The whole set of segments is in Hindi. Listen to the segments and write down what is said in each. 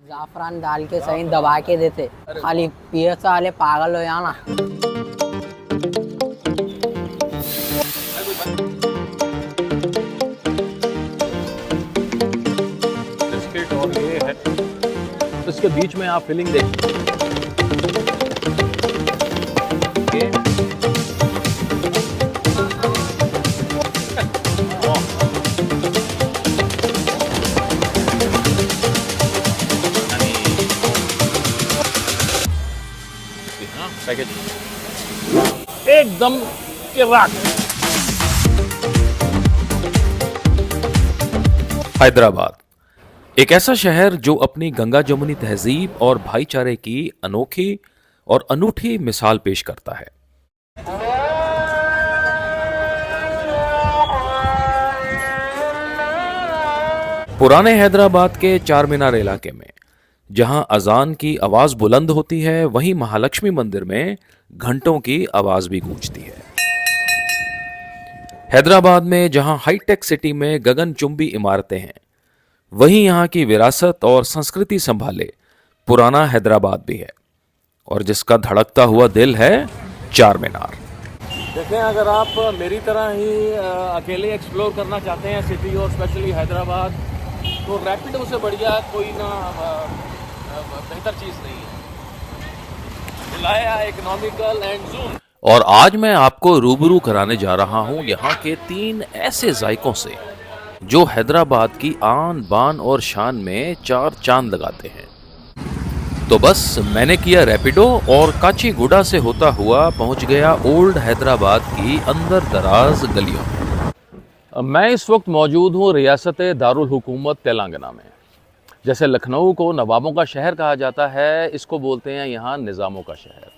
जाफरान डाल के सही दबा के देते, खाली पिए साले पागल हो जाना। बिस्किट और ये है, इसके बीच में आप फिलिंग देखिए। पैकेज एकदम किराक। हैदराबाद एक ऐसा शहर जो अपनी गंगा जमुनी तहजीब और भाईचारे की अनोखी और अनूठी मिसाल पेश करता है। पुराने हैदराबाद के चार मीनार इलाके में जहां अजान की आवाज बुलंद होती है, वहीं महालक्ष्मी मंदिर में घंटों की आवाज भी गूंजती है। हैदराबाद में जहां हाईटेक सिटी में गगनचुंबी इमारतें हैं, वहीं यहां की विरासत और संस्कृति संभाले पुराना हैदराबाद भी है, और जिसका धड़कता हुआ दिल है चार मीनार। देखें, अगर आप मेरी तरह ही अकेले एक्सप्लोर करना चाहते हैं सिटी और स्पेशली हैदराबाद, तो रैपिडो से बढ़िया कोई ना बेहतर चीज़ नहीं है। बुलाया इकोनॉमिकल एंड जूम। और आज मैं आपको रूबरू कराने जा रहा हूं यहां के 3 ऐसे जायकों से जो हैदराबाद की आन बान और शान में 4 चांद लगाते हैं। तो बस मैंने किया रैपिडो और काचीगुडा से होता हुआ पहुंच गया ओल्ड हैदराबाद की अंदर दराज गलियों में। मैं इस वक्त मौजूद हूं रियासत दारुल हुकूमत तेलंगाना में। जैसे लखनऊ को नवाबों का शहर कहा जाता है, इसको बोलते हैं यहाँ निज़ामों का शहर।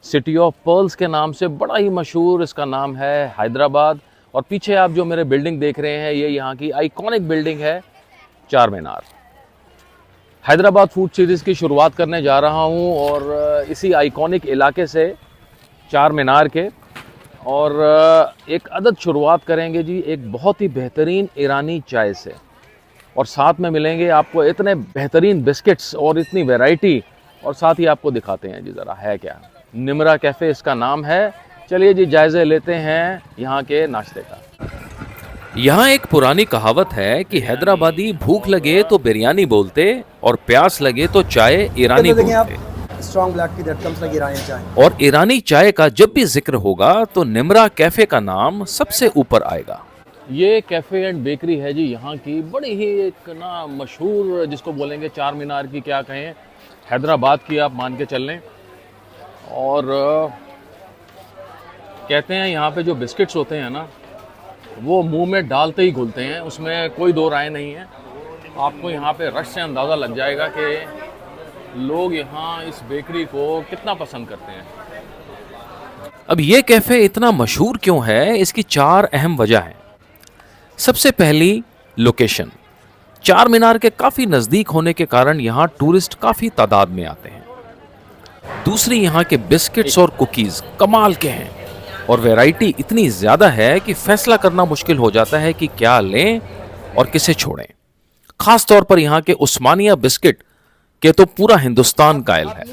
सिटी ऑफ पर्ल्स के नाम से बड़ा ही मशहूर इसका नाम है हैदराबाद। और पीछे आप जो मेरे बिल्डिंग देख रहे हैं, ये यहाँ की आइकॉनिक बिल्डिंग है चार मीनार। हैदराबाद फूड सीरीज़ की शुरुआत करने जा रहा हूँ और इसी आइकॉनिक इलाके से चार मीनार के, और एक अदद शुरुआत करेंगे जी एक बहुत ही बेहतरीन ईरानी चाय से, और साथ में मिलेंगे आपको इतने बेहतरीन बिस्किट्स और इतनी वैरायटी, और साथ ही आपको दिखाते हैं जी ज़रा है क्या। निमरा कैफ़े इसका नाम है। चलिए जी जायज़े लेते हैं यहाँ के नाश्ते का। यहाँ एक पुरानी कहावत है कि हैदराबादी भूख लगे तो बिरयानी बोलते और प्यास लगे तो चाय ईरानी बोलते। Strong black tea that comes like Irani chai. और ईरानी चाय का जब भी जिक्र होगा तो निमरा कैफ़े का नाम सबसे ऊपर आएगा। ये कैफ़े एंड बेकरी है जी यहाँ की, बड़ी ही एक ना मशहूर, जिसको बोलेंगे चार मीनार की क्या कहें, हैदराबाद की आप मान के चल लें। और कहते हैं यहाँ पे जो बिस्किट्स होते हैं ना, वो मुंह में डालते ही घुलते हैं, उसमें कोई दो राय नहीं है। आपको यहाँ पे रश से अंदाज़ा लग जाएगा कि लोग यहाँ इस बेकरी को कितना पसंद करते हैं। अब ये कैफ़े इतना मशहूर क्यों है, इसकी 4 अहम वजह हैं। सबसे पहली लोकेशन। चार मीनार के काफ़ी नज़दीक होने के कारण यहाँ टूरिस्ट काफ़ी तादाद में आते हैं। दूसरी, यहाँ के बिस्किट्स और कुकीज़ कमाल के हैं, और वैरायटी इतनी ज़्यादा है कि फैसला करना मुश्किल हो जाता है कि क्या लें और किसे छोड़ें। ख़ास तौर पर यहाँ के उस्मानिया बिस्किट के तो पूरा हिंदुस्तान कायल है।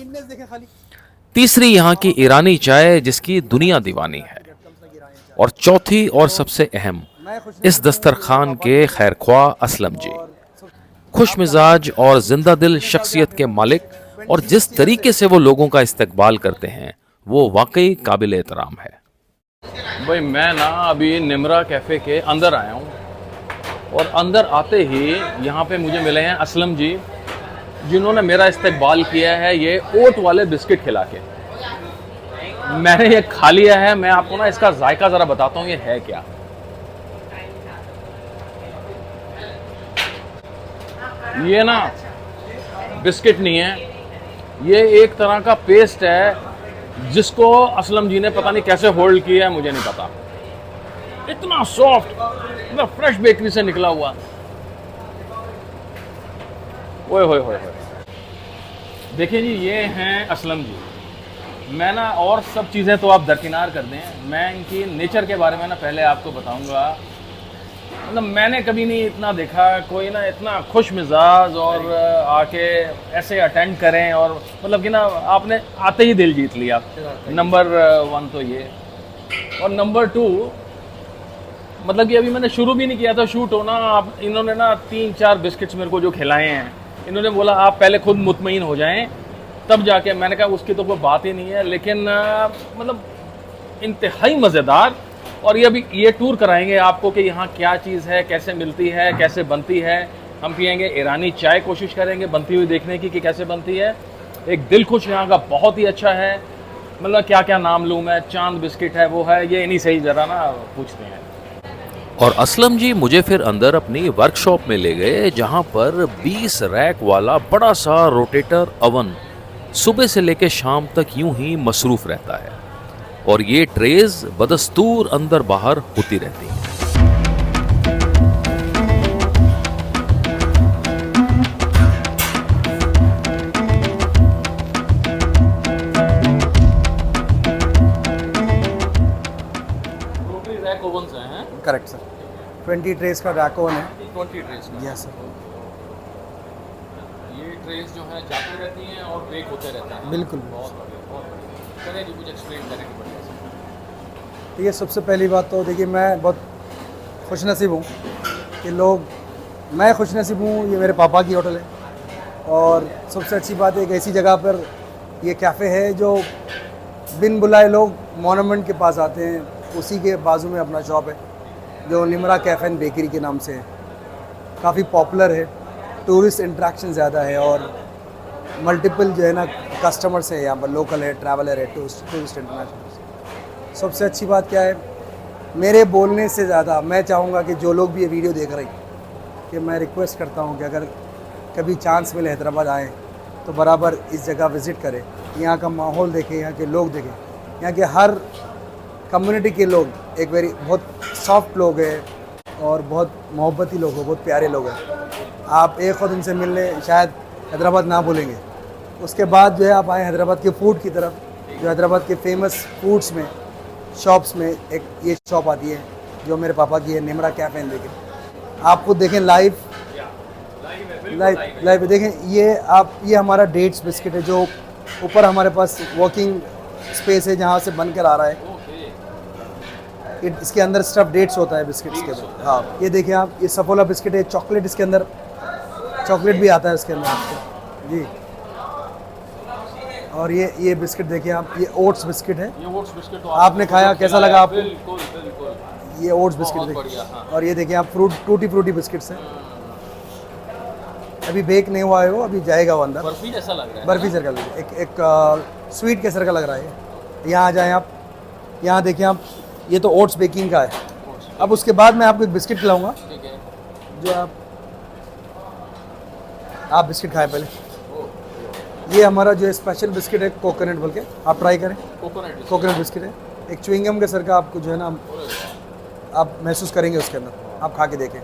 तीसरी, यहाँ की ईरानी चाय जिसकी दुनिया दीवानी है। और चौथी और सबसे अहम, इस दस्तरखान के खैरख्वाह असलम जी, खुश मिजाज और जिंदा दिल शख्सियत के मालिक, और जिस तरीके से वो लोगों का इस्तकबाल करते हैं वो वाकई काबिल एहतराम है। भाई मैं ना अभी निमरा कैफ़े के अंदर आया हूँ, और अंदर आते ही यहाँ पे मुझे मिले हैं असलम जी, जिन्होंने मेरा इस्तकबाल किया है ये ओट वाले बिस्किट खिला के। मैंने ये खा लिया है, मैं आपको ना इसका जायका ज़रा बताता हूँ ये है क्या। ये ना बिस्किट नहीं है, ये एक तरह का पेस्ट है जिसको असलम जी ने पता नहीं कैसे होल्ड किया है, मुझे नहीं पता। इतना सॉफ्ट, इतना फ्रेश बेकरी से निकला हुआ। ओए होए होए होए। देखिए जी, ये हैं असलम जी। मैं ना और सब चीज़ें तो आप दरकिनार कर दें, मैं इनकी नेचर के बारे में ना पहले आपको बताऊंगा। मतलब मैंने कभी नहीं इतना देखा कोई ना इतना खुश मिजाज और आके ऐसे अटेंड करें और मतलब कि ना आपने आते ही दिल जीत लिया। नंबर 1 तो ये, और नंबर 2 मतलब कि अभी मैंने शुरू भी नहीं किया था शूट होना, आप इन्होंने ना 3-4 बिस्किट्स मेरे को जो खिलाए हैं, इन्होंने बोला आप पहले खुद मुतमईन हो जाएं तब जाके, मैंने कहा उसकी तो कोई बात ही नहीं है, लेकिन मतलब इंतहाई मज़ेदार। और ये अभी ये टूर कराएंगे आपको कि यहाँ क्या चीज़ है, कैसे मिलती है, कैसे बनती है। हम पियेंगे ईरानी चाय, कोशिश करेंगे बनती हुई देखने की कि कैसे बनती है। एक दिल खुश यहाँ का बहुत ही अच्छा है, मतलब क्या क्या नाम लूँ मैं, चांद बिस्किट है, वो है, ये इन्हीं से ही ज़रा ना पूछते हैं। और असलम जी मुझे फिर अंदर अपनी वर्कशॉप में ले गए, जहां पर 20 रैक वाला बड़ा सा रोटेटर अवन सुबह से लेकर शाम तक यूं ही मसरूफ रहता है, और ये ट्रेज बदस्तूर अंदर बाहर होती रहती हैं। रोटरी रैक ओवन्स हैं, करेक्ट सर, 20 ट्रेस का रैक ओवन है। 20 ट्रेस का। यस सर, ये ट्रेस जो है जाती रहती हैं और ब्रेक होते रहते हैं। बिल्कुल। बहुत बढ़िया, बहुत बढ़िया। करें जी, कुछ एक्सप्लेन करेंगे बढ़िया से। ठीक है, सबसे पहली बात तो देखिए मैं बहुत खुशनसीब हूँ कि मैं खुशनसीब हूँ, ये मेरे पापा की होटल है। और सबसे अच्छी बात एक ऐसी जगह पर ये कैफ़े है जो बिन बुलाए लोग मोनूमेंट के पास आते हैं, उसी के बाजू में अपना शॉप है जो निमरा कैफ़े एंड बेकरी के नाम से है। काफ़ी पॉपुलर है, टूरिस्ट इंट्रैक्शन ज़्यादा है और मल्टीपल जो है ना कस्टमर्स है यहाँ पर, लोकल है, ट्रैवलर है, टूरिस्ट इंटरनेशनल। सबसे अच्छी बात क्या है, मेरे बोलने से ज़्यादा मैं चाहूँगा कि जो लोग भी ये वीडियो देख रहे हैं, कि मैं रिक्वेस्ट करता हूँ कि अगर कभी चांस मिले हैदराबाद आएँ तो बराबर इस जगह विज़िट करें, यहाँ का माहौल देखें, यहाँ के लोग देखें। यहाँ के हर कम्युनिटी के लोग एक बहुत सॉफ्ट लोग हैं और बहुत मोहब्बती लोग हैं, बहुत प्यारे लोग हैं। आप एक खुद उनसे मिलने शायद हैदराबाद ना भूलेंगे। उसके बाद जो है आप आए हैदराबाद के फूड की तरफ, जो हैदराबाद के फेमस फूड्स में शॉप्स में एक ये शॉप आती है जो मेरे पापा की है, निमरा कैफ़े एंड बेकरी। आप खुद देखें लाइव देखें। ये हमारा डेट्स बिस्किट है जो ऊपर हमारे पास वर्किंग स्पेस है जहाँ से बन कर आ रहा है। इसके अंदर स्टफ डेट्स होता है बिस्किट्स के अंदर। हाँ, ये देखिए आप, ये सफोला बिस्किट है, चॉकलेट इसके अंदर, चॉकलेट भी आता है इसके अंदर आपको जी। और ये बिस्किट देखिए आप, ये ओट्स बिस्किट है। ये ओट्स बिस्किट तो आपने खाया, कैसा लगा आपको? बिल्कुल बिल्कुल। ये ओट्स बिस्किट बहुत देखिए। बढ़िया, हाँ। और ये देखिए आप, टूटी फ्रूटी बिस्किट्स हैं। अभी बेक नहीं हुआ है वो, अभी जाएगा वो अंदर। बर्फी जैसा लग रहा है। बर्फी जैसा लग रहा है, एक स्वीट केसर का लग रहा है। यहाँ आ जाएँ आप, यहाँ देखिए आप, ये तो ओट्स बेकिंग का है। अब उसके बाद मैं आपको एक बिस्किट खिलाऊंगा, ठीक है। जो आप बिस्किट खाएं पहले। ये हमारा जो है स्पेशल बिस्किट है, कोकोनट बोल के, आप ट्राई करें। कोकोनट बिस्किट है, एक च्युइंगम के सर का आपको जो है ना आप महसूस करेंगे उसके अंदर, आप खा के देखें।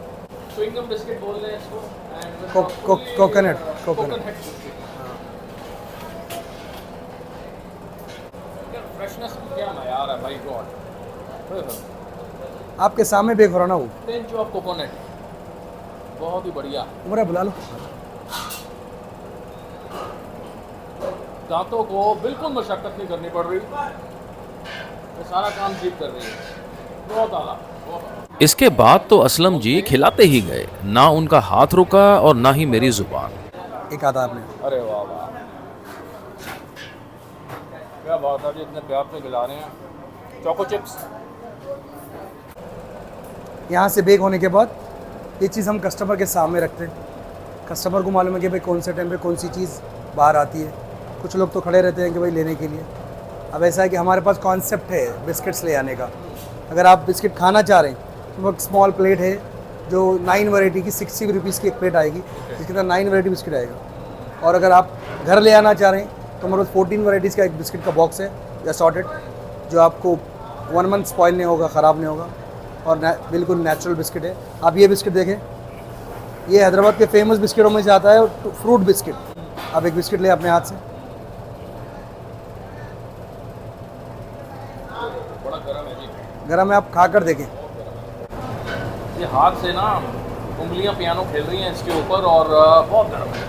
च्युइंगम बिस्किट बोल रहे हैं इसको, कोकोनट। फ्रेशनेस क्या मयार है भाई गॉड। आपके सामने बेक हो रहा ना वो। पिंच ऑफ कोकोनट, बहुत ही बढ़िया। उमरा बुला लो। दांतों को बिल्कुल मशक्कत नहीं करनी पड़ रही, ये सारा काम जीप कर रही है। बहुत आला, बहुत आला। इसके बाद तो असलम जी खिलाते ही गए, ना उनका हाथ रुका और ना ही मेरी जुबान। एक आता आपने। अरे वाह वाह, क्या बात है जी, इतने प्यार से खिला रहे हैं। चोको चिप्स यहाँ से बेक होने के बाद ये चीज़ हम कस्टमर के सामने रखते हैं। कस्टमर को मालूम है कि भाई कौन से टाइम पे कौन सी चीज़ बाहर आती है। कुछ लोग तो खड़े रहते हैं कि भाई लेने के लिए। अब ऐसा है कि हमारे पास कॉन्सेप्ट है बिस्किट्स ले आने का। अगर आप बिस्किट खाना चाह रहे हैं तो वो स्मॉल प्लेट है जो 9 वैरायटी की 60 रुपीज़ की एक प्लेट आएगी, जिसके अंदर 9 वैरायटी बिस्किट आएगा। और अगर आप घर ले आना चाह रहे हैं तो हमारे पास 14 वैरायटीज़ का एक बिस्किट का बॉक्स है या सॉर्टेड, जो आपको 1 मंथ स्पॉइल नहीं होगा, ख़राब नहीं होगा और बिल्कुल नेचुरल बिस्किट है। आप ये बिस्किट देखें, ये हैदराबाद के फेमस बिस्किटों में से आता है, फ्रूट बिस्किट। आप एक बिस्किट ले अपने हाथ से, बड़ा गर्म है जी। गरम है, आप खा कर देखें। ये हाथ से ना उंगलियां पियानो खेल रही हैं इसके ऊपर और बहुत गर्म है।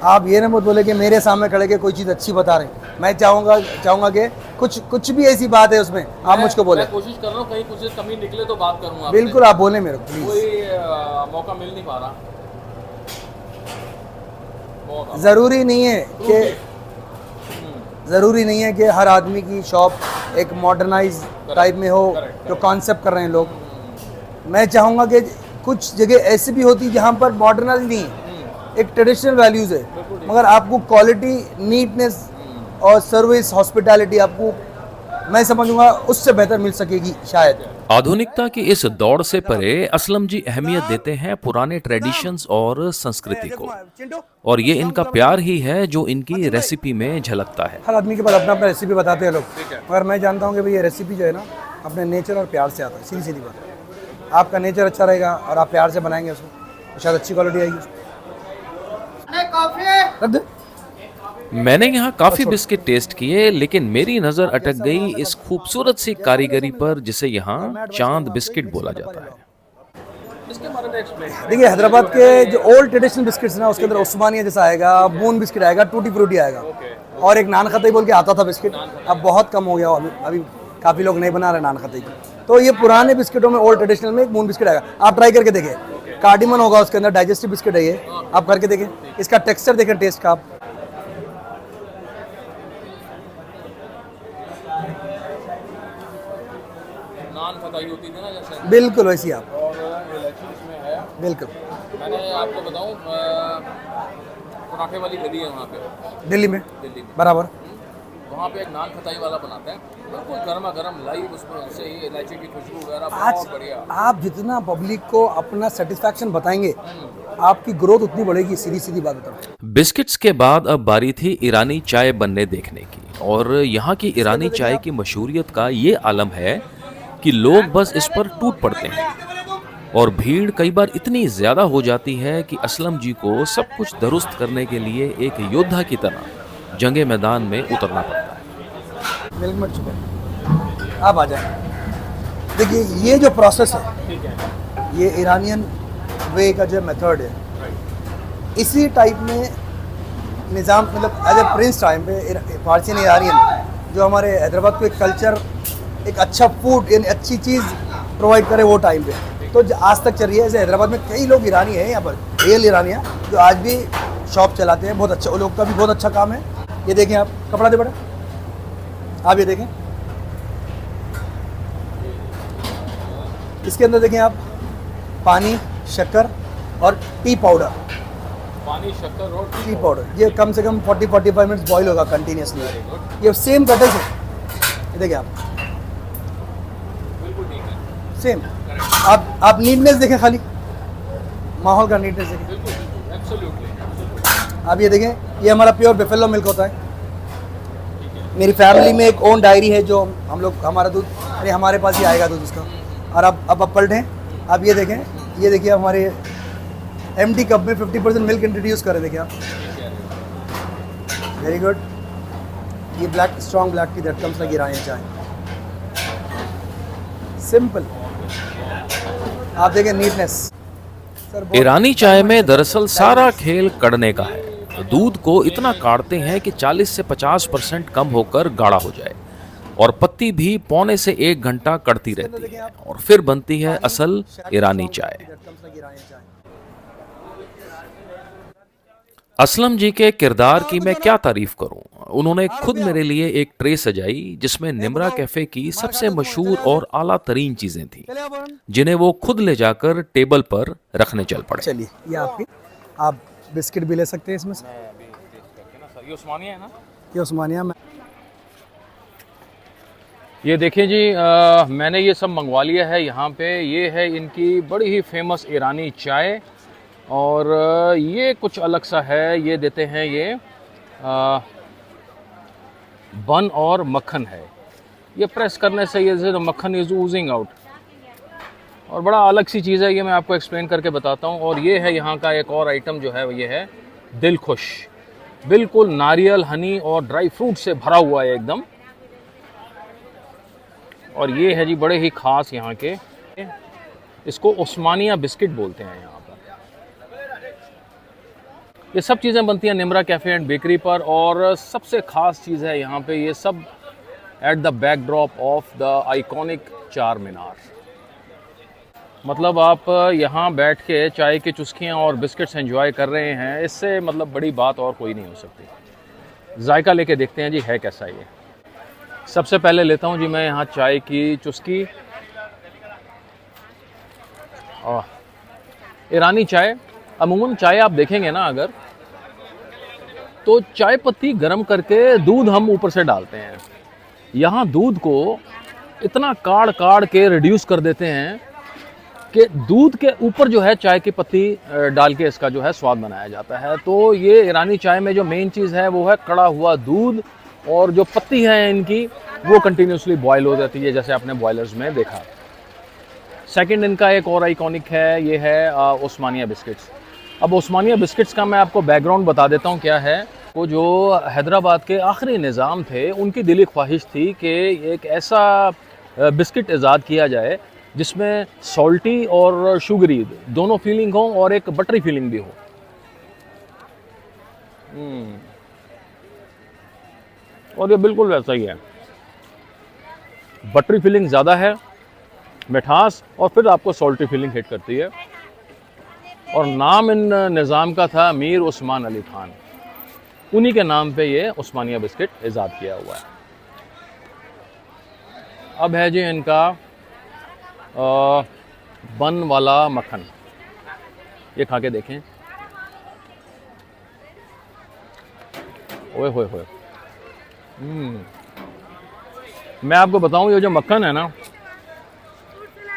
आप ये ना मत बोले कि मेरे सामने खड़े के कोई चीज़ अच्छी बता रहे हैं। मैं चाहूँगा कि कुछ भी ऐसी बात है उसमें आप मुझको बोले। मैं कोशिश कर रहा हूँ कहीं कुछ कमी निकले तो बात करूँगा। बिल्कुल आप बोले मेरे को प्लीज़। कोई मौका मिल नहीं पा रहा। ज़रूरी नहीं है कि हर आदमी की शॉप एक मॉडर्नाइज टाइप में हो जो कॉन्सेप्ट कर रहे हैं लोग। मैं चाहूँगा कि कुछ जगह ऐसी भी होती जहाँ पर मॉडर्नाइज नहीं है, एक ट्रेडिशनल वैल्यूज़ है, मगर आपको क्वालिटी, नीटनेस और सर्विस, हॉस्पिटैलिटी आपको मैं समझूंगा उससे बेहतर मिल सकेगी शायद। आधुनिकता की इस दौड़ से परे असलम जी अहमियत देते हैं पुराने ट्रेडिशंस और संस्कृति को, और ये इनका प्यार ही है जो इनकी रेसिपी में झलकता है। हर आदमी के पास अपना अपना रेसिपी बताते हैं लोग, मगर मैं जानता हूँ कि भाई ये रेसिपी जो है ना अपने नेचर और प्यार से आता है। सीधी सीधी बात है, आपका नेचर अच्छा रहेगा और आप प्यार से बनाएंगे उसको तो शायद अच्छी क्वालिटी आएगी उसको। रख दे। मैंने यहाँ काफी बिस्किट टेस्ट किए, लेकिन मेरी नजर अटक गई इस खूबसूरत सी कारीगरी पर जिसे यहाँ चांद बिस्किट बोला जाता है। इसके बारे में एक्सप्लेन। देखिए हैदराबाद के जो ओल्ड ट्रेडिशनल बिस्किट्स ना उसके अंदर उस्मानिया जैसा आएगा, मून बिस्किट आएगा, टूटी फ्रूटी आएगा और एक नान खताई बोल के आता था बिस्किट, अब बहुत कम हो गया। अभी काफ़ी लोग नहीं बना रहे नान खताई की। तो ये पुराने बिस्किटों में ओल्ड ट्रेडिशनल में एक मून बिस्किट आएगा, आप ट्राई करके देखें। कार्डिमन होगा उसके अंदर, डाइजेस्टिव बिस्किट है ये, आप करके देखें। इसका टेक्सचर देखें, टेस्ट का आप। नान खताई होती थी ना जैसे, बिल्कुल वैसी आप, और इलायची इसमें है। बिल्कुल। मैंने आपको बताऊं पराठे वाली गली है वहाँ पे दिल्ली में दिल्ली में, बराबर वहाँ पे एक नान खताई वाला बनाते हैं, बिल्कुल गर्मा गर्म लाइव, उसमें ऐसे ही इलायची की खुशबू वगैरह, आज बहुत बढ़िया। आप जितना पब्लिक को अपना सेटिस्फैक्शन बताएंगे आपकी ग्रोथ उतनी बढ़ेगी। सीधी सीधी बात बताऊं। बिस्किट्स के बाद अब बारी थी ईरानी चाय बनने देखने की, और यहाँ की ईरानी चाय की मशहूरियत का ये आलम है कि लोग बस इस पर टूट पड़ते हैं, और भीड़ कई बार इतनी ज्यादा हो जाती है कि असलम जी को सब कुछ दुरुस्त करने के लिए एक योद्धा की तरह जंगे मैदान में उतरना पड़ता है। मिल्क मट चुका, आप आ जाए। देखिए ये जो प्रोसेस है, ये ईरानियन वे का जो मेथड है, इसी टाइप में निज़ाम, मतलब एज ए प्रिंस टाइम पे पारसियन ईरानियन जो हमारे हैदराबाद को एक कल्चर, एक अच्छा फूड, यानी अच्छी चीज़ प्रोवाइड करे वो टाइम पे, तो आज तक चल रही है। जैसे हैदराबाद में कई लोग ईरानी हैं यहाँ पर, रियल ईरानी हैं जो आज भी शॉप चलाते हैं। बहुत अच्छा, वो लोग का भी बहुत अच्छा काम है। ये देखें आप, कपड़ा दे बड़ा, आप ये देखें, इसके अंदर देखें आप, पानी, शक्कर और टी पाउडर। पानी, शक्कर और टी पाउडर, ये कम से कम 40-45 मिनट्स बॉईल होगा कंटिन्यूसली। ये सेम कटर से, ये देखिए आप, बिल्कुल ठीक है, सेम। आप नीटनेस देखें, खाली माहौल का नीटनेस देखें। बिल्कुल एब्सोल्युटली। आप ये देखें, ये हमारा प्योर बेफेलो मिल्क होता है। मेरी फैमिली में एक ओन डायरी है जो हम लोग, हमारा दूध, अरे हमारे पास ही आएगा दूध उसका। और अब पलटें, आप ये देखें, ये देखिए हमारे एम्प्टी कप में 50% मिल्क इंट्रोड्यूस करें, देखिए आप। Very good. ये black, strong black tea that comes like Irani chai, simple. आप देखें नीटनेस। ईरानी चाय में दरअसल सारा खेल कड़ने का है। दूध को इतना काढ़ते हैं कि 40 से 50% कम होकर गाढ़ा हो जाए, और पत्ती भी पौने से 1 घंटा कड़ती रहती है, और फिर बनती है असल ईरानी चाय। असलम जी के किरदार की मैं क्या तारीफ करूं। उन्होंने खुद मेरे लिए एक ट्रे सजाई जिसमें निमरा कैफे की सबसे मशहूर और आला तरीन चीजें थीं, जिन्हें वो खुद ले जाकर टेबल पर रखने चल पड़े। चलिए ये आपकी, आप बिस्किट भी ले सकते हैं इसमें से। ये उस्मानिया है ना? ये उस्मानिया में। ये देखिए जी, मैंने ये सब मंगवा लिया है यहाँ पे। ये है इनकी बड़ी ही फेमस ईरानी चाय, और ये कुछ अलग सा है। ये देते हैं ये बन और मक्खन है। ये प्रेस करने से ये मक्खन इज ऊजिंग आउट, और बड़ा अलग सी चीज़ है। ये मैं आपको एक्सप्लेन करके बताता हूँ। और ये है यहाँ का एक और आइटम जो है, ये है दिल खुश, बिल्कुल नारियल, हनी और ड्राई फ्रूट से भरा हुआ है एकदम। और ये है जी बड़े ही ख़ास यहाँ के, इसको उस्मानिया बिस्किट बोलते हैं यहाँ पर। ये सब चीज़ें बनती हैं निम्रा कैफ़े एंड बेकरी पर, और सबसे ख़ास चीज़ है यहाँ पे ये सब at the backdrop of the iconic चार मीनार। मतलब आप यहाँ बैठ के चाय की चुस्कियाँ और बिस्किट्स एंजॉय कर रहे हैं, इससे मतलब बड़ी बात और कोई नहीं हो सकती। जायका लेके देखते हैं जी है कैसा ये। सबसे पहले लेता हूँ जी मैं यहाँ चाय की चुस्की। ईरानी चाय, अमूमन चाय आप देखेंगे ना अगर, तो चाय पत्ती गर्म करके दूध हम ऊपर से डालते हैं। यहाँ दूध को इतना काढ़ काढ़ के रिड्यूस कर देते हैं कि दूध के ऊपर जो है चाय की पत्ती डाल के इसका जो है स्वाद बनाया जाता है। तो ये ईरानी चाय में जो मेन चीज़ है वो है कड़ा हुआ दूध, और जो पत्ती है इनकी वो कंटिन्यूसली बॉयल हो जाती है, जैसे आपने बॉयलर्स में देखा। सेकंड इनका एक और आइकॉनिक है, ये है उस्मानिया बिस्किट्स। अब उस्मानिया बिस्किट्स का मैं आपको बैकग्राउंड बता देता हूँ क्या है। वो जो हैदराबाद के आखिरी निज़ाम थे, उनकी दिली ख्वाहिश थी कि एक ऐसा बिस्किट ईजाद किया जाए जिसमें सॉल्टी और शुगरी दोनों फीलिंग हो और एक बटरी फीलिंग भी हो। और ये बिल्कुल वैसा ही है, बटरी फीलिंग ज़्यादा है, मिठास, और फिर आपको सॉल्टी फीलिंग हिट करती है। और नाम इन निज़ाम का था मीर उस्मान अली खान, उन्हीं के नाम पे ये उस्मानिया बिस्किट ईजाद किया हुआ है। अब है जी इनका बन वाला मक्खन, ये खा के देखें। ओए होए होए, मैं आपको बताऊं ये जो मक्खन है ना,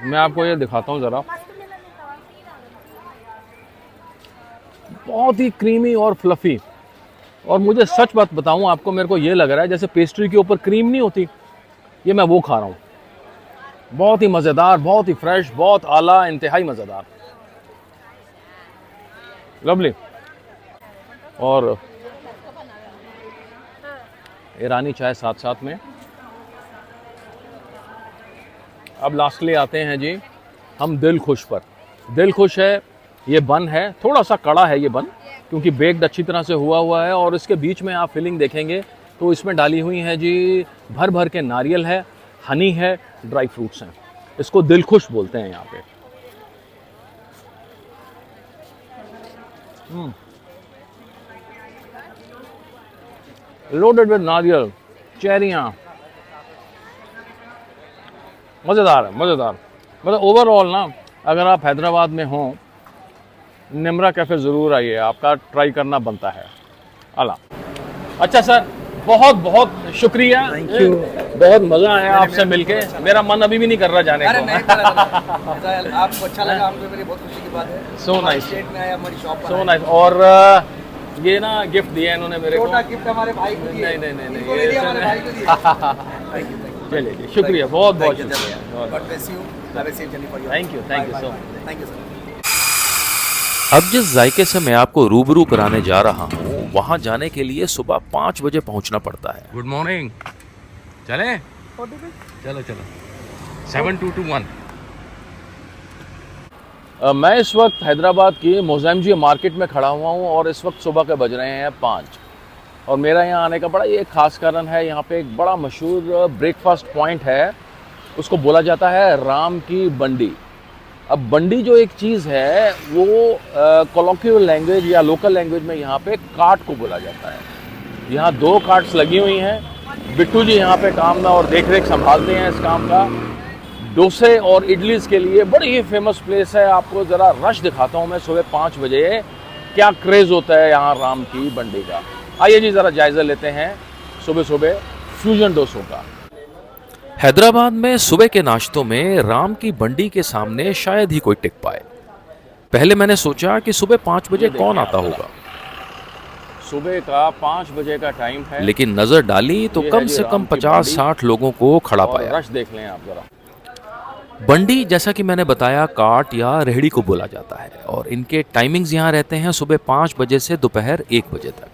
मैं आपको ये दिखाता हूं ज़रा, बहुत ही क्रीमी और फ्लफ़ी। और मुझे सच बात बताऊं आपको, मेरे को ये लग रहा है जैसे पेस्ट्री के ऊपर क्रीम नहीं होती, ये मैं वो खा रहा हूँ। बहुत ही मज़ेदार, बहुत ही फ्रेश, बहुत आला, इंतहाई मज़ेदार, लवली। और ईरानी चाय साथ साथ में। अब लास्टली आते हैं जी हम दिल खुश पर। दिल खुश है, ये बन है, थोड़ा सा कड़ा है ये बन, क्योंकि बेक्ड अच्छी तरह से हुआ है। और इसके बीच में आप फिलिंग देखेंगे तो इसमें डाली हुई है जी भर भर के नारियल है, हनी है, ड्राई फ्रूट्स हैं। इसको दिल खुश बोलते हैं यहाँ पे। लोडेड विद नारियल, चेरियाँ, मज़ेदार है, मज़ेदार। मतलब ओवरऑल ना, अगर आप हैदराबाद में हों, निम्रा कैफ़े ज़रूर आइए, आपका ट्राई करना बनता है। अला अच्छा सर, बहुत बहुत शुक्रिया, थैंक यू। बहुत मज़ा आया आपसे मिलके। मेरा मन अभी भी नहीं कर रहा जाने को। आपको अच्छा लगा, आपको मेरी बहुत खुशी की बात है। सो नाइस, स्टेट में आया, हमारी शॉप पर सो नाइस। और ये ना गिफ्ट दिया इन्होंने मेरे को। छोटा गिफ्ट हमारे भाई को दिया। नहीं, इनको नहीं दिया, हमारे भाई को दिया। चलिए जी, शुक्रिया, बहुत बहुत शुक्रिया। God bless you, have a safe journey for you. Thank you so much. Thank you sir. अब जिस जायके से मैं आपको रूबरू कराने जा रहा हूँ, वहाँ जाने के लिए सुबह 5 बजे पहुँचना पड़ता है। गुड मॉर्निंग, चलें? चलो 7221। मैं इस वक्त हैदराबाद की मोज़ैमजी मार्केट में खड़ा हुआ हूँ, और इस वक्त सुबह के बज रहे हैं 5। और मेरा यहाँ आने का बड़ा ये खास कारण है, यहाँ पे एक बड़ा मशहूर ब्रेकफास्ट पॉइंट है, उसको बोला जाता है राम की बंडी। अब बंडी जो एक चीज़ है वो कॉलोक्वियल लैंग्वेज या लोकल लैंग्वेज में यहाँ पे कार्ट को बोला जाता है। यहाँ 2 कार्ट्स लगी हुई हैं। बिट्टू जी यहाँ पे काम में और देख रेख संभालते हैं इस काम का। डोसे और इडलीज के लिए बड़ी ही फेमस प्लेस है। आपको ज़रा रश दिखाता हूँ मैं सुबह 5 बजे, क्या क्रेज़ होता है यहाँ राम की बंडी का। आइए जी ज़रा जायज़ा लेते हैं सुबह सुबह फ्यूजन डोसों का। हैदराबाद में सुबह के नाश्तों में राम की बंडी के सामने शायद ही कोई टिक पाए। पहले मैंने सोचा कि सुबह 5 बजे कौन आता होगा, सुबह का 5 बजे का टाइम है, लेकिन नजर डाली तो कम से कम 50-60 लोगों को खड़ा पाया। रश देख लें आप जरा। बंडी जैसा कि मैंने बताया कार्ट या रेहड़ी को बोला जाता है, और इनके टाइमिंग्स यहाँ रहते हैं सुबह 5 बजे से दोपहर 1 बजे तक।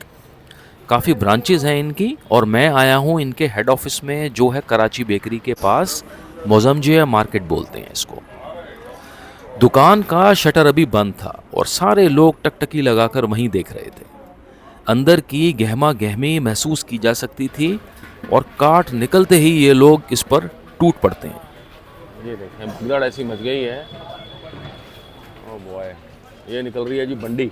काफ़ी ब्रांचेज हैं इनकी, और मैं आया हूँ इनके हेड ऑफिस में जो है कराची बेकरी के पास मोजमजिया मार्केट बोलते हैं इसको। दुकान का शटर अभी बंद था और सारे लोग टकटकी लगाकर वहीं देख रहे थे। अंदर की गहमा गहमी महसूस की जा सकती थी और काट निकलते ही ये लोग इस पर टूट पड़ते हैं। ये देखें भगदड़ ऐसी मच गई है। ओ बॉय, ये निकल रही है जी बंडी।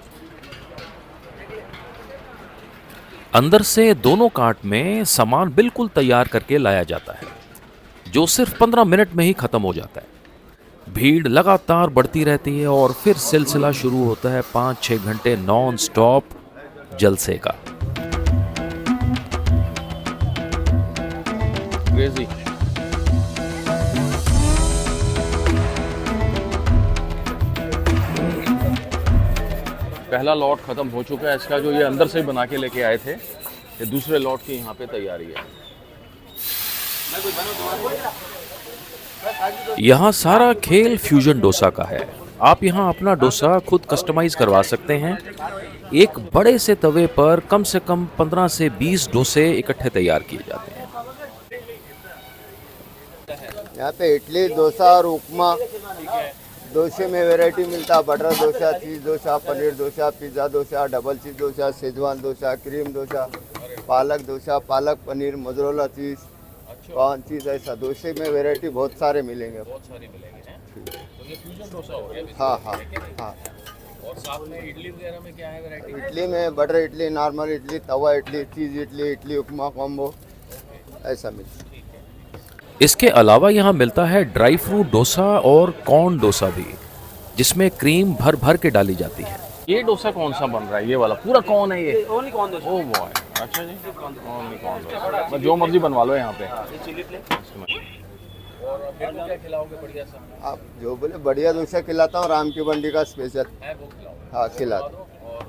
अंदर से दोनों काट में सामान बिल्कुल तैयार करके लाया जाता है, जो सिर्फ 15 मिनट में ही खत्म हो जाता है। भीड़ लगातार बढ़ती रहती है और फिर सिलसिला शुरू होता है 5-6 घंटे नॉन स्टॉप जलसे का। क्रेजी। पहला लॉट खत्म हो चुका है इसका, जो ये अंदर से बना के लेके आए थे। ये दूसरे लॉट की यहाँ पे तैयारी है। यहाँ सारा खेल फ्यूजन डोसा का है। आप यहाँ अपना डोसा खुद कस्टमाइज करवा सकते हैं। एक बड़े से तवे पर कम से कम 15 से 20 डोसे इकट्ठे तैयार किए जाते हैं। यहाँ पे इडली, डोसा और उपमा, डोसे में वैरायटी मिलता है। Butter dosa, cheese dosa, paneer dosa, pizza dosa, double cheese dosa, Schezwan dosa, cream dosa, palak dosa, palak paneer, mozzarella cheese, कौन चीज़, ऐसा डोसे में वैरायटी बहुत सारे मिलेंगे। बहुत सारी मिलेंगे हैं। तो ये फ्यूजन डोसा हो गया। हाँ हाँ हाँ। और साथ में इडली वगैरह में क्या है वैरायटी? इडली में बटर इडली, नॉर्मल इडली, तवा इडली, चीज़ इडली, इडली उपमा कॉम्बो, ऐसा मिलता है। इसके अलावा यहाँ मिलता है ड्राई फ्रूट डोसा और कॉर्न डोसा भी, जिसमें क्रीम भर भर के डाली जाती है। ये डोसा कौन सा बन रहा है? ये वाला पूरा कौन है ये? Only corn dosa. Oh boy, अच्छा जी, ओनली कॉर्न डोसा। बस जो मर्जी बनवा लो यहाँ पे। और क्या खिलाओगे बढ़िया सा? आप जो बोले बढ़िया डोसा खिलाता हूँ, राम की मंडी का स्पेशल। है वो खिलाओ। हाँ खिलाता। और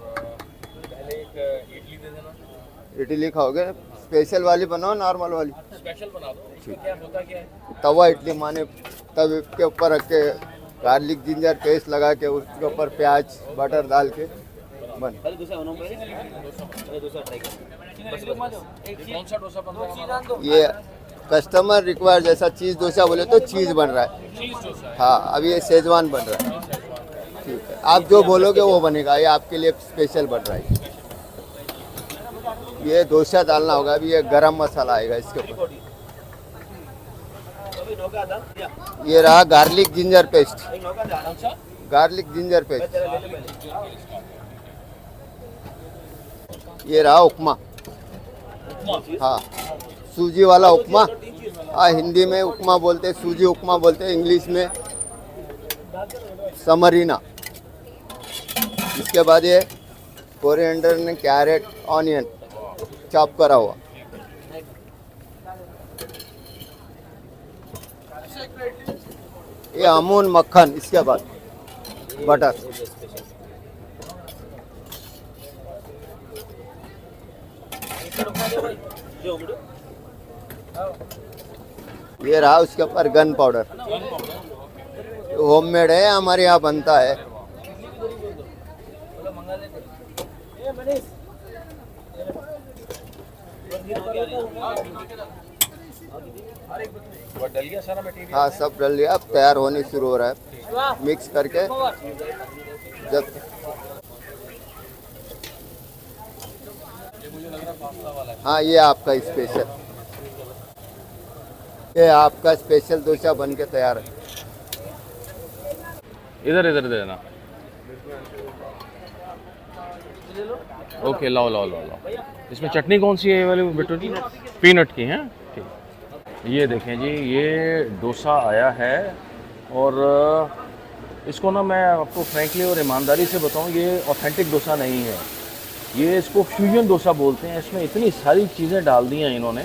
पहले एक इडली दे देना। इडली खाओगे? स्पेशल वाली बनाओ, नॉर्मल वाली? स्पेशल बना दो। इसमें क्या होता क्या है? तवा इडली माने तवे के ऊपर रख के गार्लिक जिंजर पेस्ट लगा के उसके ऊपर प्याज बटर डाल के बन। कौन सा डोसा बन रहा है? ये कस्टमर रिक्वायर, जैसा चीज़ डोसा बोले तो चीज़ बन रहा है। चीज़ डोसा है। हाँ, अभी ये शेजवान बन रहा है। ठीक है, आप जो बोलोगे वो बनेगा। ये आपके लिए स्पेशल बन रहा है। ये डोसा डालना होगा। अभी ये गरम मसाला आएगा इसके ऊपर। ये रहा garlic ginger paste, garlic ginger paste. ये रहा उपमा। हाँ, सूजी वाला उपमा। हाँ, हिंदी में उपमा बोलते, सूजी उपमा बोलते, इंग्लिश में समरीना। इसके बाद ये कोरिएंडर ने कैरेट ऑनियन चॉप करा हुआ। ये अमूल मक्खन। इसके बाद बटर। ये रहा उसके ऊपर गन पाउडर। होममेड है, हमारे यहाँ बनता है। हाँ, सब डल गया। अब तैयार होने शुरू हो रहा है। मिक्स करके जब हाँ, ये आपका स्पेशल, ये आपका स्पेशल डोसा बन के तैयार है। इधर इधर दे देना। ओके, लाओ लाओ लाओ लाओ। इसमें चटनी कौन सी है ये वाली बिट्टू जी? पीनट की है। ठीक। ये देखें जी, ये डोसा आया है और इसको ना मैं आपको फ्रैंकली और ईमानदारी से बताऊं, ये ऑथेंटिक डोसा नहीं है। ये इसको फ्यूजन डोसा बोलते हैं। इसमें इतनी सारी चीज़ें डाल दी हैं इन्होंने।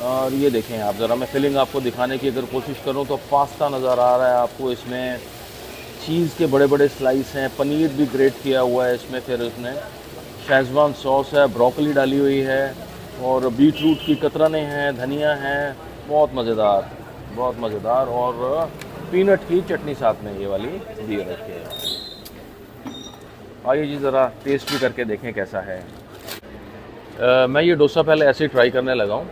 और ये देखें आप ज़रा, मैं फिलिंग आपको दिखाने की अगर कोशिश करूं तो पास्ता नज़र आ रहा है आपको। इसमें चीज़ के बड़े बड़े स्लाइस हैं, पनीर भी ग्रेट किया हुआ है इसमें। फिर उसने शेजवान सॉस है, ब्रोकली डाली हुई है और बीट रूट की कतरने हैं, धनिया है। बहुत मज़ेदार, बहुत मज़ेदार। और पीनट की चटनी साथ में ये वाली दी रखी है। आइए जी ज़रा टेस्ट भी करके देखें कैसा है। मैं ये डोसा पहले ऐसे ही ट्राई करने लगा हूँ।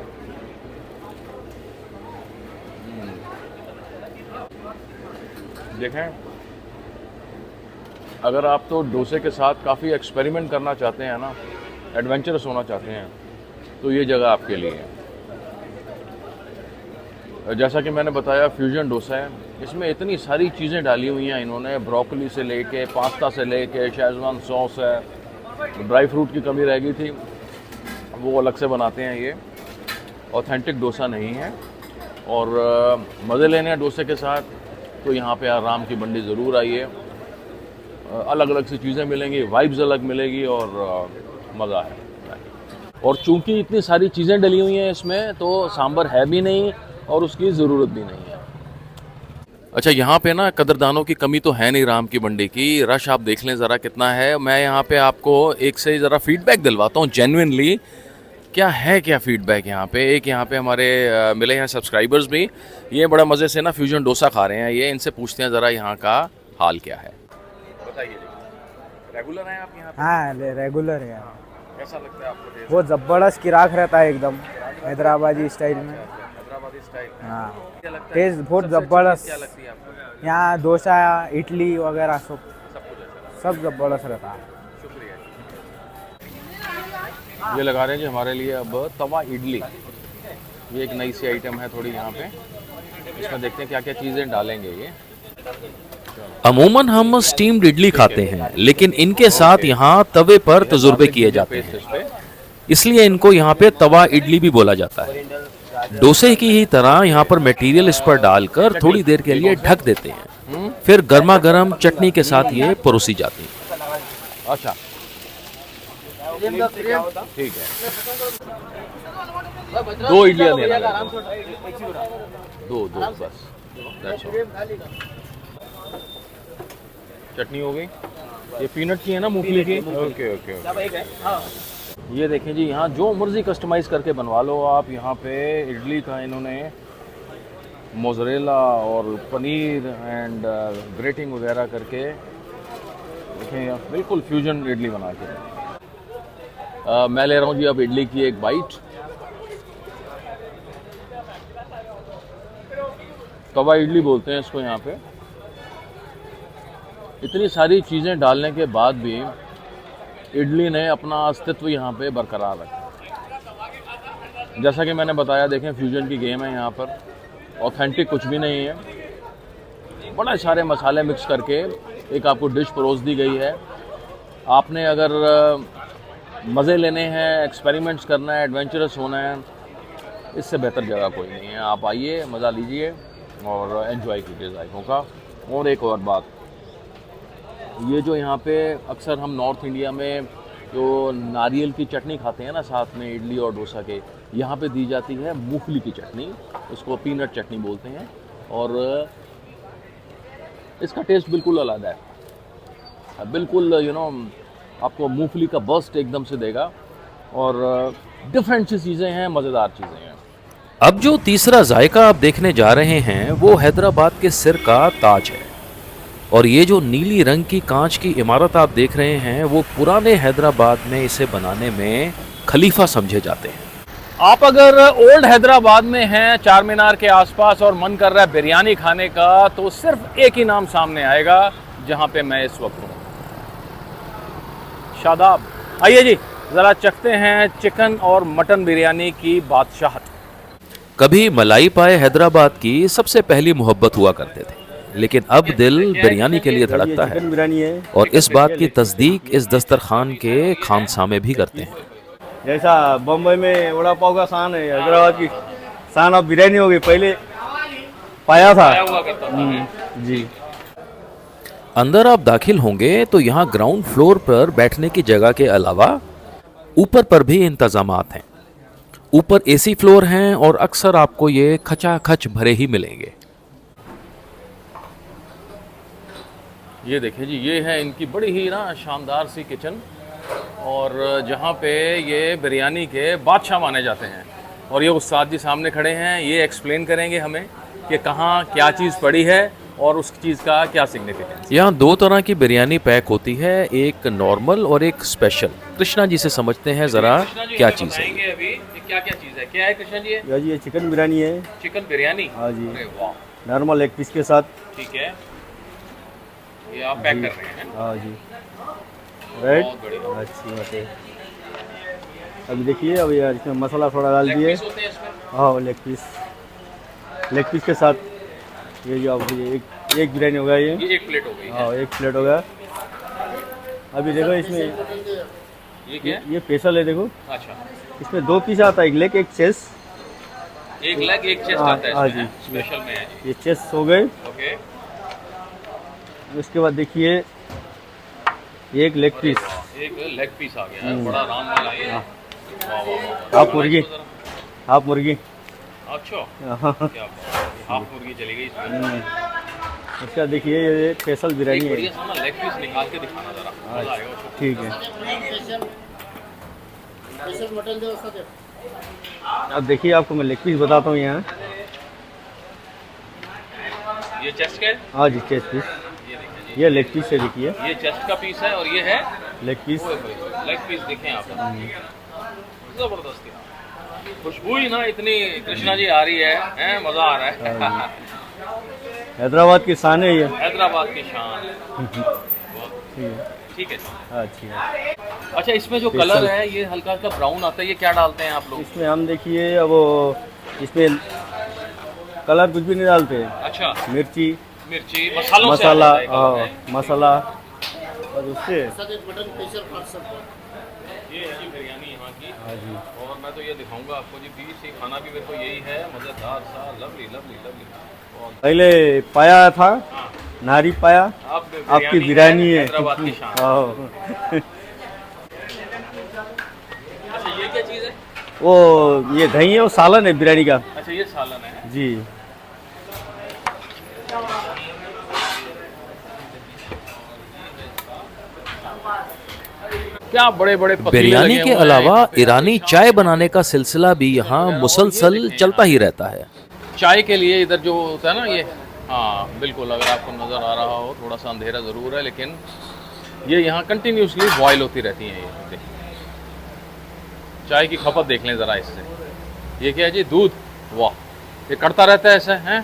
देखें, अगर आप तो डोसे के साथ काफ़ी एक्सपेरिमेंट करना चाहते हैं ना, एडवेंचरस होना चाहते हैं, तो ये जगह आपके लिए है। जैसा कि मैंने बताया, फ्यूजन डोसा है। इसमें इतनी सारी चीज़ें डाली हुई हैं इन्होंने, ब्रोकली से लेके, पास्ता से लेके, शेजवान सॉस है, ड्राई फ्रूट की कमी रह गई थी, वो अलग से बनाते हैं। ये ऑथेंटिक डोसा नहीं है। और मज़े लेने हैं डोसे के साथ, तो यहाँ पे राम की मंडी ज़रूर आइए। अलग अलग सी चीज़ें मिलेंगी, वाइब्स अलग मिलेगी और मज़ा है। और चूंकि इतनी सारी चीज़ें डली हुई हैं इसमें, तो सांभर है भी नहीं और उसकी ज़रूरत भी नहीं है। अच्छा, यहाँ पे ना कदरदानों की कमी तो है नहीं राम की मंडी की। रश आप देख लें ज़रा कितना है। मैं यहाँ पे आपको एक से ज़रा फीडबैक दिलवाता हूँ जेन्युइनली, क्या फीडबैक यहाँ पे। एक यहाँ पे हमारे मिले हैं सब्सक्राइबर्स भी, ये बड़ा मज़े से ना फ्यूजन डोसा खा रहे हैं। ये इनसे पूछते हैं ज़रा यहाँ का हाल क्या है। बताइए, रेगुलर हैं आप यहाँ पे? हाँ रेगुलर है यहाँ। कैसा लगता है आपको टेस्ट? वो ज़बरदस्त किराक रहता है एकदम हैदराबादी स्टाइल में। हैदराबादी स्टाइल। हाँ, क्या लगता है? टेस्ट बहुत सबसे अच्छी चीज़ ज़बरदस्त। क्या लगती है आपको? यहाँ डोसा, इडली वगैरह सब सब कुछ अच्छा। सब ज़बरदस्त रहता है। शुक्रिया। ये लगा रहे हैं जी हमारे लिए अब तवा इडली। ये एक नई सी आइटम है थोड़ी यहाँ पे। इसमें देखते हैं क्या क्या चीज़ें डालेंगे ये। अमूमन हम स्टीम्ड इडली खाते हैं, लेकिन इनके साथ यहाँ तवे पर तजुर्बे किए जाते हैं, इसलिए इनको यहाँ पे तवा इडली भी बोला जाता है। डोसे की ही तरह यहाँ पर मटेरियल इस पर डालकर थोड़ी देर के लिए ढक देते हैं, फिर गर्मा गर्म चटनी के साथ ये परोसी जाती है। अच्छा, ठीक है। 2 इडलियाँ देना मेरे को। दो बस। That's all। चटनी हो गई। ये पीनट की है ना, मूंगफली की। ओके। ये देखें जी, यहाँ जो मर्जी कस्टमाइज़ करके बनवा लो आप। यहाँ पे इडली का इन्होंने मोज़रेला और पनीर एंड ग्रेटिंग वगैरह करके देखें, बिल्कुल फ्यूजन इडली बना के। मैं ले रहा हूँ जी अब इडली की एक बाइट। तवा इडली बोलते हैं इसको यहाँ पे। इतनी सारी चीज़ें डालने के बाद भी इडली ने अपना अस्तित्व यहाँ पे बरकरार रखा। जैसा कि मैंने बताया, देखें फ्यूजन की गेम है यहाँ पर। ऑथेंटिक कुछ भी नहीं है, बड़े सारे मसाले मिक्स करके एक आपको डिश परोस दी गई है। आपने अगर मज़े लेने हैं, एक्सपेरिमेंट्स करना है, एडवेंचरस होना है, इससे बेहतर जगह कोई नहीं है। आप आइए, मज़ा लीजिए और एंजॉय कीजिए जायकों का। और एक और बात, ये जो यहाँ पे अक्सर हम नॉर्थ इंडिया में जो नारियल की चटनी खाते हैं ना साथ में इडली और डोसा के, यहाँ पे दी जाती है मूंगफली की चटनी। उसको पीनट चटनी बोलते हैं और इसका टेस्ट बिल्कुल अलग है। बिल्कुल आपको मूंगफली का बर्स्ट एकदम से देगा और डिफरेंट सी चीज़ें हैं, मज़ेदार चीज़ें हैं। अब जो तीसरा जायका आप देखने जा रहे हैं वो हैदराबाद के सिर का ताज है। और ये जो नीली रंग की कांच की इमारत आप देख रहे हैं, वो पुराने हैदराबाद में इसे बनाने में खलीफा समझे जाते हैं। आप अगर ओल्ड हैदराबाद में हैं, चार मीनार के आसपास, और मन कर रहा है बिरयानी खाने का, तो सिर्फ एक ही नाम सामने आएगा जहां पे मैं इस वक्त हूँ, शादाब। आइए जी, ज़रा चखते हैं चिकन और मटन बिरयानी की बादशाहत। कभी मलाई पाए हैदराबाद की सबसे पहली मोहब्बत हुआ करते थे, लेकिन अब दिल बिरयानी के लिए धड़कता है। बिरयानी है और इस बात की तस्दीक इस दस्तरखान के खानसामे भी करते हैं। जैसा बम्बई में वड़ा पाव का शान है, हैदराबाद की शान अब बिरयानी हो गई। पहले पाया था जी। अंदर आप दाखिल होंगे तो यहाँ ग्राउंड फ्लोर पर बैठने की जगह के अलावा ऊपर पर भी इंतजामात हैं। ऊपर एसी फ्लोर हैं और अक्सर आपको ये खचाखच भरे ही मिलेंगे। ये देखिए जी, ये है इनकी बड़ी ही ना शानदार सी किचन, और जहाँ पे ये बिरयानी के बादशाह माने जाते हैं। और ये उस्ताद जी सामने खड़े हैं, ये एक्सप्लेन करेंगे हमें कि कहाँ क्या चीज़ पड़ी है और उस चीज़ का क्या सिग्निफिकेंस। यहाँ दो तरह की बिरयानी पैक होती है, एक नॉर्मल और एक स्पेशल। कृष्णा जी से समझते हैं ज़रा क्या चीज़ है। अभी क्या क्या चीज़ है, क्या है कृष्णा जी? या जी ये चिकन बिरयानी है। चिकन बिरयानी। हाँ जी, अरे वाह, नॉर्मल एक पीस के साथ। ठीक है। ये आप पैक कर रहे हैं? हाँ जी, राइट। बहुत बढ़िया। अच्छी बात है। अभी देखिए, अभी यार इसमें मसाला थोड़ा डाल दिए। पीस होते हैं इसमें? हाँ, लेग पीस के साथ ये जो अब ये एक बिरयानी हो गया ये। ये एक प्लेट हो गई। हाँ, एक प्लेट हो गया। अभी देखो इसमें ये क्या है? ये स्पेशल है, देखो अच्छा, इसमें 2 पीस आता है, एक लेग एक चेस्ट। एक लेग एक चेस्ट हाँ, आता है हाँ इसमें, जी। स्पेशल में है जी। ये चेस्ट हो गए। ओके। उसके बाद देखिए एक लेग पीस, एक लेग पीस आ गया है, बड़ा आराम वाला ये। वाह वाह वाह। हाफ मुर्गी, हाफ मुर्गी। अच्छा, हाँ। क्या बात है। हाफ मुर्गी चली गई इसमें। उसका देखिए ये स्पेशल बिरयानी एक है। बढ़िया सा ना लेग पीस निकाल के दिखाना जरा, मजा आएगा उसको। ठीक है। अब देखिए आपको मैं लेग पीस बताता हूँ यहाँ। ये चेस्ट का है? हाँ जी, चेस्ट पीस। ये देखिए जी, ये लेग पीस है, देखिए ये चेस्ट का पीस है और ये है लेग पीस। Leg piece. देखें आप, जबरदस्त यार। खुशबू ही ना इतनी कृष्णा जी आ रही है, हैं? मजा आ रहा है। हैदराबाद की शान है ये। हैदराबाद की शान। ठीक है। ठीक है। अच्छी है। अच्छा, इसमें जो कलर है ये हल्का हल्का ब्राउन आता है, ये क्या डालते हैं आप लोग? इसमें हम देखिए अब इसमें कलर कुछ भी नहीं डालते। अच्छा, मिर्ची, मिर्ची, मसालों से मसाला, आता है कलर, हैं? मसाला और उससे। ये है जी बिरयानी यहाँ की। हाँ जी। और मैं तो ये दिखाऊंगा आपको जी, बीच से खाना भी मेरे को यही है, मजेदार सा, लवली लवली लवली। पहले पाया था, नारी पाया, आप आपकी बिरयानी है। हैदराबाद की शान। हाँ। अच्छा, ये क्या चीज़ है? वो ये दही है, वो सालन है बिरयानी का। अच्छा, ये सालन है जी। क्या बड़े बड़े पतीले बिरयानी लगे के हुए हैं अलावा यहाँ पे। ईरानी चाय बनाने का सिलसिला भी यहाँ मुसलसल चलता ही रहता है। चाय के लिए इधर जो होता है ना ये, हाँ बिल्कुल, अगर आपको नज़र आ रहा हो, थोड़ा सा अंधेरा ज़रूर है लेकिन ये यहाँ कंटिन्यूसली बॉयल होती रहती हैं ये। देखिए चाय की खपत देख लें ज़रा इससे। ये क्या है जी? दूध। वाह, ये कड़ता रहता है ऐसे, हैं?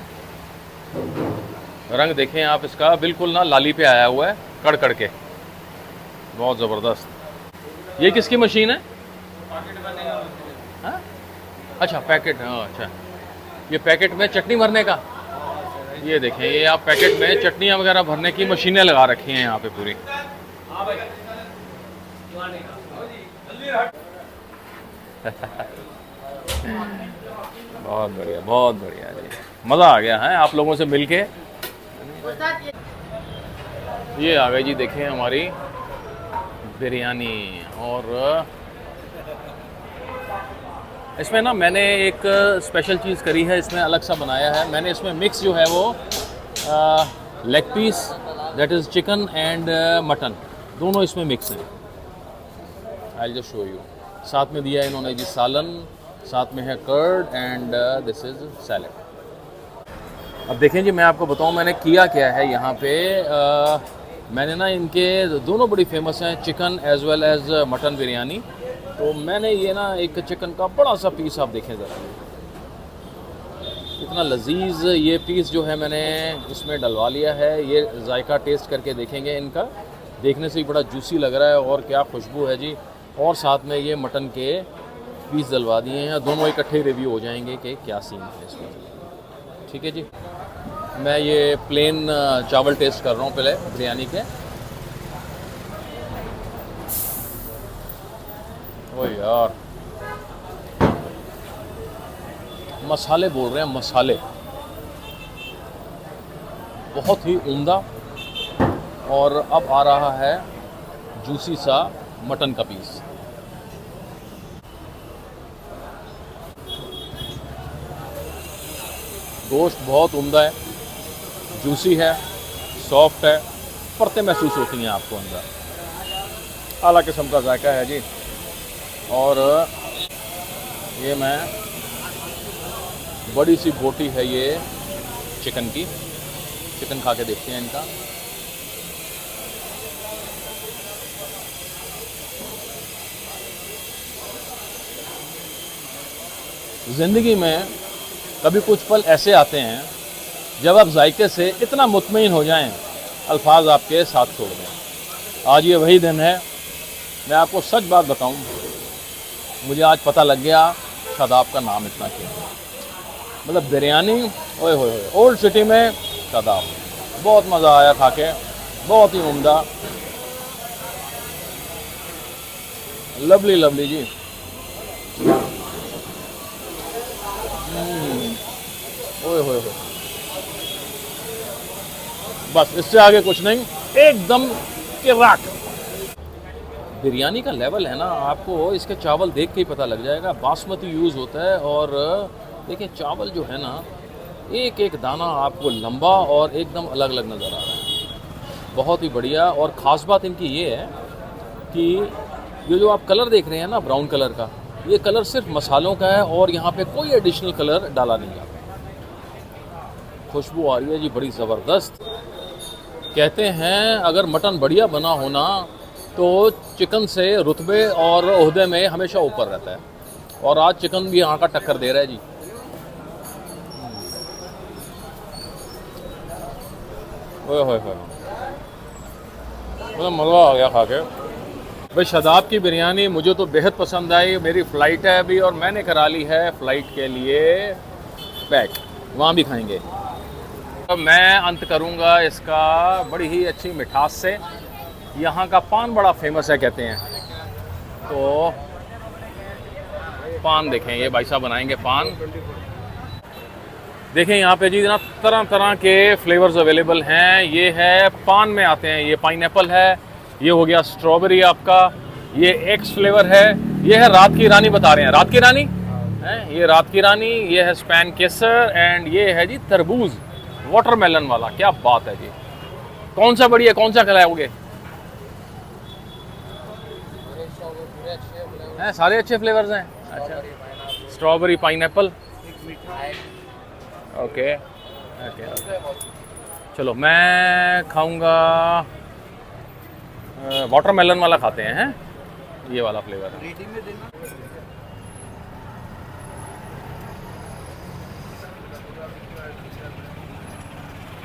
रंग देखें आप इसका, बिल्कुल ना लाली पे आया हुआ है, कड़ कड़ के, बहुत ज़बरदस्त। ये किसकी मशीन है? हाँ? अच्छा, पैकेट। हाँ, अच्छा, ये पैकेट में चटनी भरने का। ये देखें, ये आप पैकेट में चटनियाँ वगैरह भरने की मशीनें लगा रखी हैं यहाँ पे पूरी। बहुत बढ़िया, बहुत बढ़िया जी, मज़ा आ गया है आप लोगों से मिलके। ये आ गई जी, देखें हमारी बिरयानी। और इसमें ना मैंने एक स्पेशल चीज़ करी है, इसमें अलग सा बनाया है मैंने। इसमें मिक्स जो है वो leg piece, that is chicken and mutton, दोनों इसमें मिक्स हैं। I just show you. साथ में दिया है इन्होंने जी सालन, साथ में है curd and this is salad. अब देखें जी, मैं आपको बताऊं मैंने किया क्या है यहाँ पे। मैंने ना इनके दोनों बड़ी फेमस हैं, chicken as well as mutton biryani. तो मैंने ये ना एक चिकन का बड़ा सा पीस, आप देखें ज़रा, इतना लजीज ये पीस जो है मैंने इसमें डलवा लिया है। ये जायका टेस्ट करके देखेंगे इनका, देखने से ही बड़ा जूसी लग रहा है और क्या खुशबू है जी। और साथ में ये मटन के पीस डलवा दिए हैं, दोनों इकट्ठे रिव्यू हो जाएंगे कि क्या सीन है इसमें। ठीक है जी, मैं ये प्लेन चावल टेस्ट कर रहा हूँ पहले बिरयानी के। ओ यार, मसाले बोल रहे हैं, मसाले बहुत ही उम्दा। और अब आ रहा है जूसी सा मटन का पीस। गोश्त बहुत उम्दा है, जूसी है, सॉफ्ट है, परतें महसूस होती हैं आपको अंदर। आला किस्म का जायका है जी। और ये मैं बड़ी सी बोटी है ये चिकन की, चिकन खा के देखते हैं इनका। ज़िंदगी में कभी कुछ पल ऐसे आते हैं जब आप जायके से इतना मुतमईन हो जाएं अल्फाज आपके साथ छोड़ दें। आज ये वही दिन है, मैं आपको सच बात बताऊं, मुझे आज पता लग गया शादाब का नाम इतना क्यों है। मतलब बिरयानी, ओए होए, ओल्ड सिटी में शादाब, बहुत मज़ा आया खा के, बहुत ही उम्दा, लवली लवली जी। ओए होए होए, बस इससे आगे कुछ नहीं, एकदम किराक। बिरयानी का लेवल है ना, आपको इसके चावल देख के ही पता लग जाएगा। बासमती यूज़ होता है और देखिए चावल जो है ना, एक एक दाना आपको लंबा और एकदम अलग अलग नज़र आ रहा है, बहुत ही बढ़िया। और ख़ास बात इनकी ये है कि ये जो आप कलर देख रहे हैं ना, ब्राउन कलर का, ये कलर सिर्फ मसालों का है और यहाँ पे कोई एडिशनल कलर डाला नहीं जाता। खुशबू आ रही है जी बड़ी ज़बरदस्त। कहते हैं अगर मटन बढ़िया बना होना तो चिकन से रुतबे और ओहदे में हमेशा ऊपर रहता है, और आज चिकन भी यहाँ का टक्कर दे रहा है जी। ओए होए होए, मतलब मज़ा आ गया खा के। भाई शादाब की बिरयानी मुझे तो बेहद पसंद आई। मेरी फ़्लाइट है अभी और मैंने करा ली है फ़्लाइट के लिए पैक, वहाँ भी खाएंगे। अब मैं अंत करूँगा इसका बड़ी ही अच्छी मिठास से। यहाँ का पान बड़ा फेमस है कहते हैं, तो पान देखें, ये भाई साहब बनाएंगे पान। देखें यहाँ पे जी ना तरह तरह के फ्लेवर्स अवेलेबल हैं। ये है पान में आते हैं, ये पाइनएप्पल है, ये हो गया स्ट्रॉबेरी आपका, ये एक्स फ्लेवर है, ये है रात की रानी बता रहे हैं, रात की रानी है, ये रात की रानी, ये है स्पैन केसर, एंड ये है जी तरबूज वाटरमेलन वाला। क्या बात है जी, कौन सा बढ़िया, कौन सा खिलाओगे? हैं सारे अच्छे फ्लेवर्स हैं। अच्छा, स्ट्रॉबेरी पाइनएप्पल, ओके ओके। चलो मैं खाऊंगा वाटरमेलन वाला, खाते हैं ये वाला फ्लेवर है।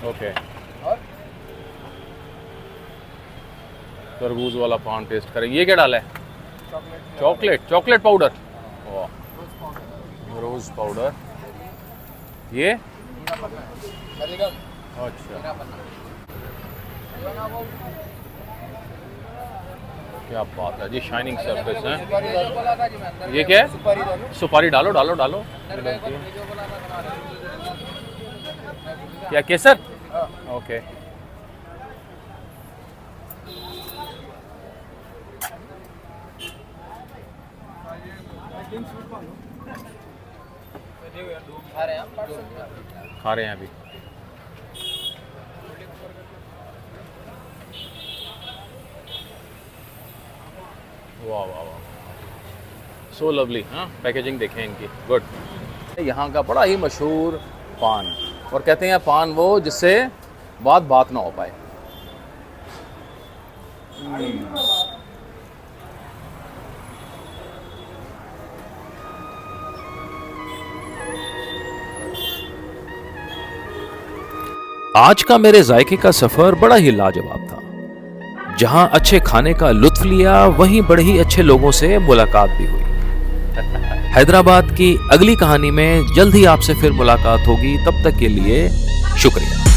ओके, तरबूज वाला पान टेस्ट करें। ये क्या डाला है? चॉकलेट, चॉकलेट पाउडर, रोज पाउडर, ये अच्छा, क्या बात है जी, शाइनिंग सरफेस है। ये क्या है? सुपारी डालो डालो डालो। क्या केसर? ओके, खा रहे हैं अभी। वाह वाह वाह, सो लवली। हाँ, पैकेजिंग देखें इनकी, गुड। यहाँ का बड़ा ही मशहूर पान, और कहते हैं पान वो जिससे बात ना हो पाए। आज का मेरे जायके का सफर बड़ा ही लाजवाब था। जहां अच्छे खाने का लुत्फ लिया, वहीं बड़े ही अच्छे लोगों से मुलाकात भी हुई। हैदराबाद की अगली कहानी में जल्द ही आपसे फिर मुलाकात होगी। तब तक के लिए शुक्रिया।